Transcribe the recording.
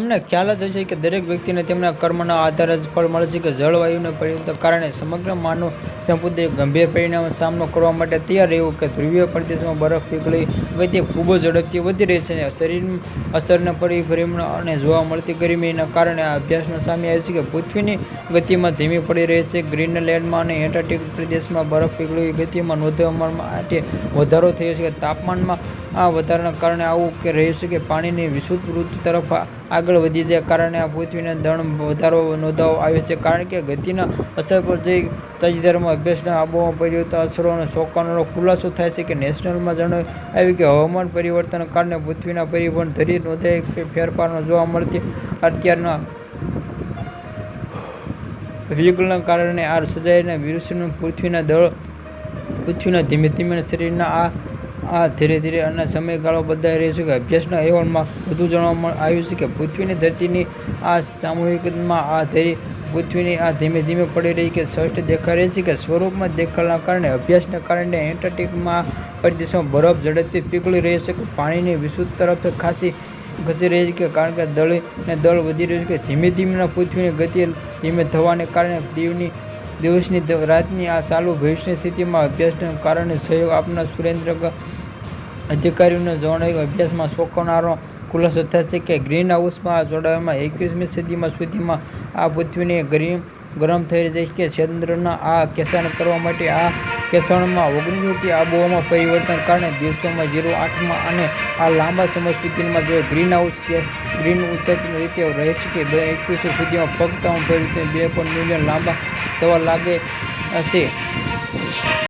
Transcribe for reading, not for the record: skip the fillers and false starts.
તમને ખ્યાલ જ હશે કે દરેક વ્યક્તિને તેમના કર્મના આધારે જ ફળ મળે છે કે જળવાયુના પરિવર્તન કારણે સમગ્ર માનવ સંપત્તિ ગંભીર પરિણામનો સામનો કરવા માટે તૈયાર રહેવું કે ધ્રુવીય પ્રદેશમાં બરફ પીગળી ગતિ ખૂબ જ ઝડપથી વધી રહી છે. શરીરમાં અસરના પરિભ્રમણ અને જોવા મળતી ગરમીના કારણે આ અભ્યાસમાં સામે આવ્યું છે કે પૃથ્વીની ગતિમાં ધીમી પડી રહી છે. ગ્રીનલેન્ડમાં અને એન્ટાર્કટિક પ્રદેશમાં બરફ પીગળવી ગતિમાં નોંધવા માટે વધારો થયો છે. તાપમાનમાં આ વધારાના કારણે આવું રહ્યું છે કે પાણીની વિશુદ્ધ ઋતુ તરફ આગળ વધી જાય કારણે આ પૃથ્વીના દળ વધારો નોંધવામાં આવ્યો છે. કારણ કે ગતિના અસર પર જઈ તાજેતરમાં અભ્યાસના આબોહવા પરિવર્તન અસરોનો ચોંકાવનારો ખુલાસો થાય છે કે નેશનલમાં જણાવ્યું આવ્યું કે હવામાન પરિવર્તનના કારણે પૃથ્વીના પરિભ્રમણ ધરી નોંધાયેલ ફેરફારો જોવા મળતી અત્યારના વિકલનના કારણે આ સર્જાયેલા વિરુદ્ધનું પૃથ્વીના ધીમે ધીમે શરીરના આ ધીરે ધીરે અને સમયગાળો બદલાઈ રહ્યો છે. અભ્યાસના અહેવાલમાં વધુ જણાવવામાં આવ્યું છે કે પૃથ્વીની ધરતીની આ સામૂહિકતામાં પૃથ્વીની આ ધીમે ધીમે પડી રહી કે સ્પષ્ટ દેખાઈ રહી છે કે સ્વરૂપમાં દેખાડના કારણે અભ્યાસના કારણે એન્ટાર્કટિકમાં પ્રદેશમાં બરફ ઝડપથી પીગળી રહ્યો છે કે પાણીની વિશુદ્ધ તરફ ખસી રહી છે કારણ કે દળ વધી રહ્યું છે કે ધીમે ધીમે પૃથ્વીની ગતિ ધીમે થવાને કારણે દિવસની રાતની આ ચાલુ ભવિષ્યની સ્થિતિમાં અભ્યાસના કારણે સહયોગ આપનાર સુરેન્દ્ર અધિકારીઓને જણાવ્યું. અભ્યાસમાં ચોંકાવનારો ખુલાસો થાય છે કે ગ્રીન હાઉસમાં જોડાવામાં 21મી સદી સુધીમાં આ પૃથ્વીની ગરમ થઈ રહી છે કે ચંદ્રના આ કેસાણ કરવા માટે આ કેસાણમાં 1900થી આબોહવામાં પરિવર્તનના કારણે દિવસોમાં 08માં અને આ લાંબા સમય સુધીમાં જો ગ્રીન ઉચ્ચક રીતે રહે છે કે 2100 સુધીમાં ફક્ત પરિવર્તન 2 મિલિયન લાંબા થવા લાગે છે.